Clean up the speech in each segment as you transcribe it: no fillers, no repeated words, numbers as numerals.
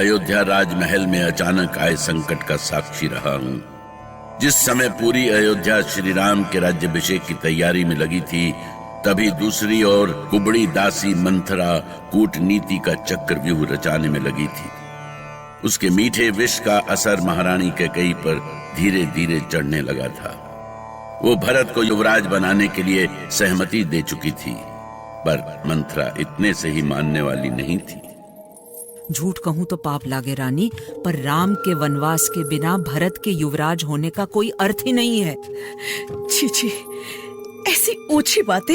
अयोध्या राजमहल में अचानक आए संकट का साक्षी रहा हूं। जिस समय पूरी अयोध्या श्री राम के राज्याभिषेक की तैयारी में लगी थी, तभी दूसरी ओर कुबड़ी दासी मंथरा कूटनीति का चक्रव्यूह रचाने में लगी थी। उसके मीठे विष का असर महारानी कैकेयी पर धीरे धीरे चढ़ने लगा था। वो भरत को युवराज बनाने के लिए सहमति दे चुकी थी, पर मंथरा इतने से ही मानने वाली नहीं थी। झूठ कहूं तो पाप लागे रानी, पर राम के वनवास के बिना भरत के युवराज होने का कोई अर्थ ही नहीं है। छी छी, ऐसी ऊंची बातें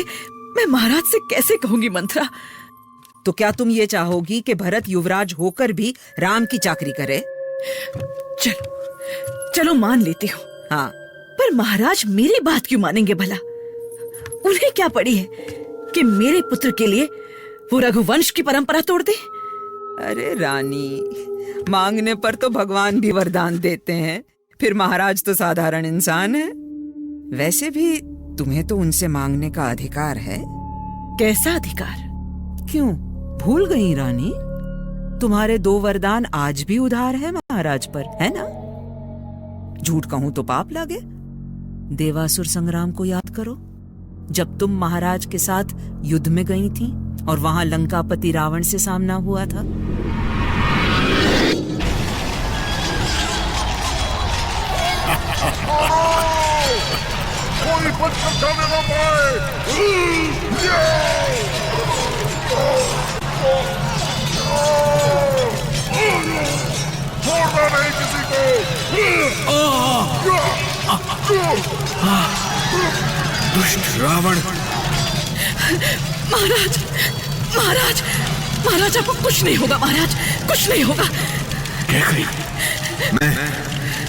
मैं महाराज से कैसे कहूंगी मंथरा? तो क्या तुम ये चाहोगी कि भरत युवराज होकर भी राम की चाकरी करे? चलो चलो मान लेती हूँ। हाँ, पर महाराज मेरी बात क्यों मानेंगे भला? उन्हें क्या पड़ी है कि मेरे पुत्र के लिए वो रघुवंश की परंपरा तोड़ दे? अरे रानी, मांगने पर तो भगवान भी वरदान देते हैं, फिर महाराज तो साधारण इंसान है। वैसे भी तुम्हें तो उनसे मांगने का अधिकार है। कैसा अधिकार? क्यों भूल गई रानी? तुम्हारे 2 वरदान आज भी उधार है महाराज पर, है ना? झूठ कहूं तो पाप लागे। देवासुर संग्राम को याद करो, जब तुम महाराज के साथ युद्ध में गई थी और वहां लंकापति रावण से सामना हुआ था। कोई बचकर जाने ना पाए। छोड़ना नहीं किसी को। दुष्ट रावण। महाराज महाराज महाराज, आपको कुछ नहीं होगा महाराज, कुछ नहीं होगा। कैकेयी,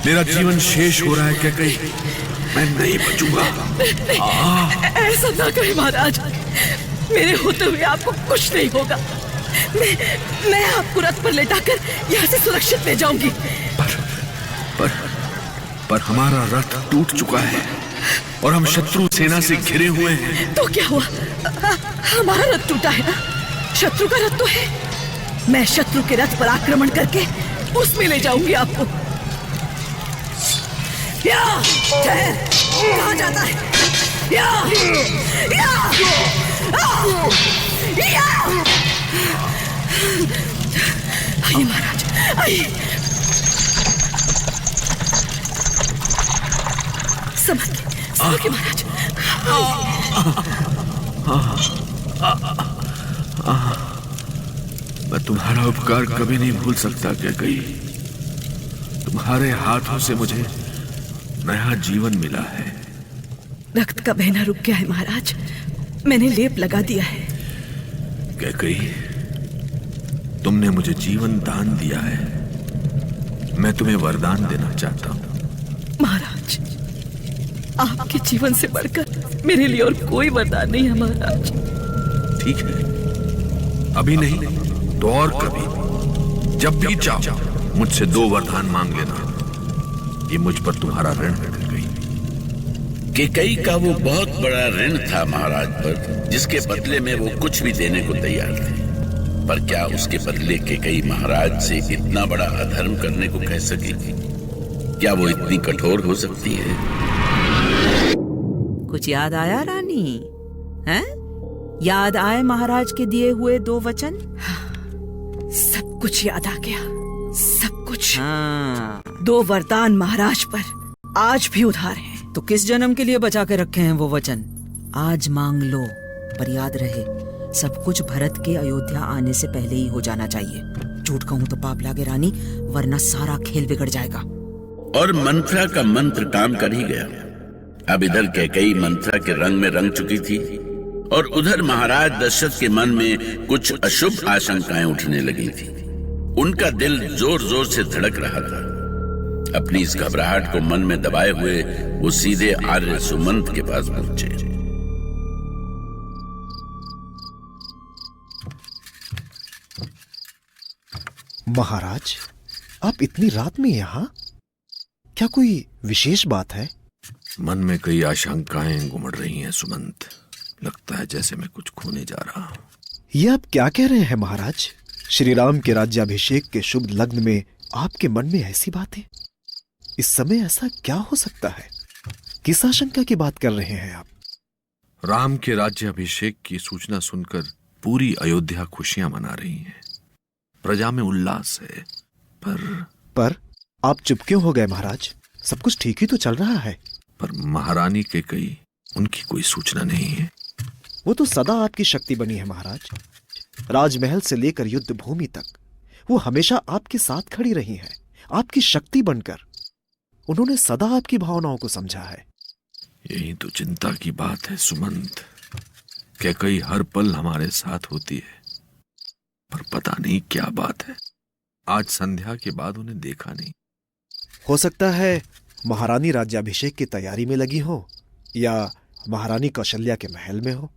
मेरा जीवन शेष हो रहा है कैकेयी, मैं नहीं बचूंगा। ऐसा ना करें महाराज, मेरे होते हुए आपको कुछ नहीं होगा। मैं आपको रथ पर लेटाकर यहाँ से सुरक्षित ले जाऊंगी। पर हमारा रथ टूट चुका है और हम शत्रु सेना से घिरे हुए हैं। तो क्या हुआ? हमारा रथ टूटा है ना, शत्रु का रथ तो है। मैं शत्रु के रथ पर आक्रमण करके उसमें ले जाऊंगी आपको। कहाँ जाता है? आइए महाराज, आइए। समझ के महाराज। मैं तुम्हारा उपकार कभी नहीं भूल सकता कैकेयी। तुम्हारे हाथों से मुझे नया जीवन मिला है। रक्त का बहना रुक गया है महाराज, मैंने लेप लगा दिया है। कैकेयी, तुमने मुझे जीवन दान दिया है, मैं तुम्हें वरदान देना चाहता हूँ। महाराज, आपके जीवन से बढ़कर मेरे लिए और कोई वरदान नहीं है महाराज। ठीक है, अभी नहीं तो और कभी, जब भी चाहो मुझसे 2 वरदान मांग लेना। ये मुझ पर तुम्हारा ऋण है कैकेयी। कैकेयी का वो बहुत बड़ा ऋण था महाराज पर, जिसके बदले में वो कुछ भी देने को तैयार थे। पर क्या उसके बदले कैकेयी महाराज से इतना बड़ा अधर्म करने को कह सकेगी? क्या वो इतनी कठोर हो सकती है? कुछ याद आया रानी? हैं? याद आए महाराज के दिए हुए 2 वचन? सब कुछ याद आ गया, सब कुछ। हाँ। 2 वरदान महाराज पर आज भी उधार हैं। तो किस जन्म के लिए बचा के रखे हैं वो वचन? आज मांग लो, पर याद रहे सब कुछ भरत के अयोध्या आने से पहले ही हो जाना चाहिए। झूठ कहूं तो पाप लागे रानी, वरना सारा खेल बिगड़ जाएगा। और मंथरा का मंत्र काम कर ही गया। अब इधर कैकेयी मंथरा के रंग में रंग चुकी थी और उधर महाराज दशरथ के मन में कुछ अशुभ आशंकाएं उठने लगी थी। उनका दिल जोर जोर से धड़क रहा था। अपनी इस घबराहट को मन में दबाए हुए वो सीधे आर्य सुमंत के पास पहुंचे। महाराज, आप इतनी रात में यहाँ? क्या कोई विशेष बात है? मन में कई आशंकाएं घुमड़ रही हैं सुमंत। लगता है जैसे मैं कुछ खोने जा रहा हूं। ये आप क्या कह रहे हैं महाराज? श्री राम के राज्याभिषेक के शुभ लग्न में आपके मन में ऐसी बातें? इस समय ऐसा क्या हो सकता है? किस आशंका की बात कर रहे हैं आप? राम के राज्याभिषेक की सूचना सुनकर पूरी अयोध्या खुशियां मना रही है, प्रजा में उल्लास है। पर आप चुप क्यों हो गए महाराज? सब कुछ ठीक ही तो चल रहा है। पर महारानी कैकेयी, उनकी कोई सूचना नहीं है। वो तो सदा आपकी शक्ति बनी है महाराज। राजमहल से लेकर युद्ध भूमि तक वो हमेशा आपके साथ खड़ी रही है, आपकी शक्ति बनकर। उन्होंने सदा आपकी भावनाओं को समझा है। यही तो चिंता की बात है सुमंत। कैकेयी हर पल हमारे साथ होती है, पर पता नहीं क्या बात है, आज संध्या के बाद उन्हें देखा नहीं। हो सकता है महारानी राज्याभिषेक की तैयारी में लगी हो, या महारानी कौशल्या के महल में हो।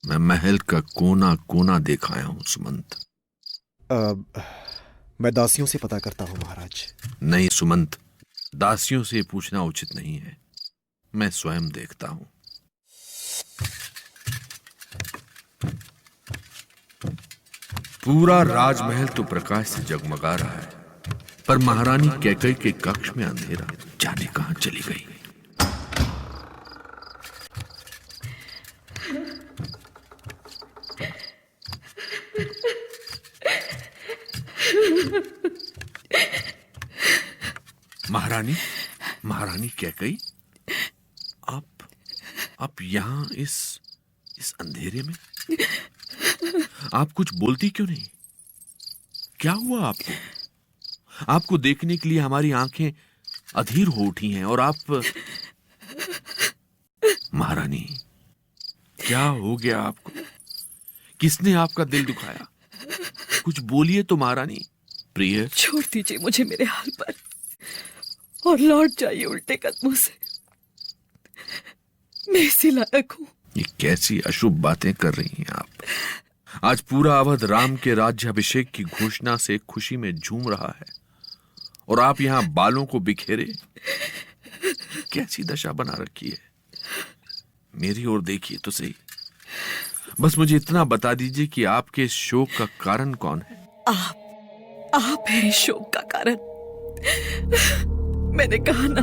मैं महल का कोना कोना देख आया हूं सुमंत। मैं दासियों से पता करता हूं महाराज। नहीं सुमंत, दासियों से पूछना उचित नहीं है, मैं स्वयं देखता हूं। पूरा राजमहल तो प्रकाश से जगमगा रहा है, पर महारानी कैकेयी के कक्ष में अंधेरा, जाने कहां चली गई। महारानी कैकेयी, आप यहां इस अंधेरे में? आप कुछ बोलती क्यों नहीं? क्या हुआ आपको? आपको देखने के लिए हमारी आंखें अधीर हो उठी हैं और आप... महारानी, क्या हो गया आपको? किसने आपका दिल दुखाया? कुछ बोलिए तो महारानी। प्रिय, छोड़ दीजिए मुझे मेरे हाल पर और लौट जाइए उल्टे कदमों से। मैं इसी लायक हूं। ये कैसी अशुभ बातें कर रही हैं आप? आज पूरा अवध राम के राज्याभिषेक की घोषणा से खुशी में झूम रहा है और आप यहां बालों को बिखेरे कैसी दशा बना रखी है। मेरी ओर देखिए तो सही। बस मुझे इतना बता दीजिए कि आपके शोक का कारण कौन है? आप हैं इस शोक का कारण। मैंने कहा ना,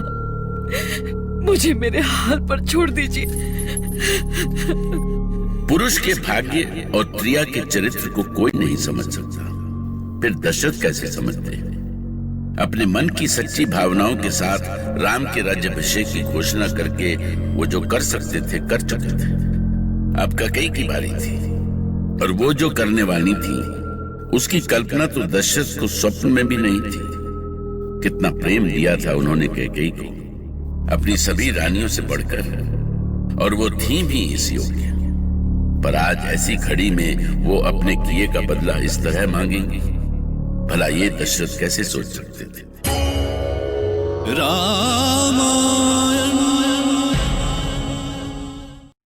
मुझे मेरे हाल पर छोड़ दीजिए। पुरुष के भाग्य और प्रिया के चरित्र को कोई नहीं समझ सकता, फिर दशरथ कैसे समझते? अपने मन की सच्ची भावनाओं के साथ राम के राज्याभिषेक की घोषणा करके वो जो कर सकते थे कर चुके थे। अब कैकेयी की बारी थी, और वो जो करने वाली थी उसकी कल्पना तो दशरथ को स्वप्न में भी नहीं थी। कितना प्रेम दिया था उन्होंने कैकेयी को, अपनी सभी रानियों से बढ़कर, और वो थी भी इस योग्य। पर आज ऐसी घड़ी में वो अपने किए का बदला इस तरह मांगेंगी? भला ये दशरथ कैसे सोच सकते थे? राम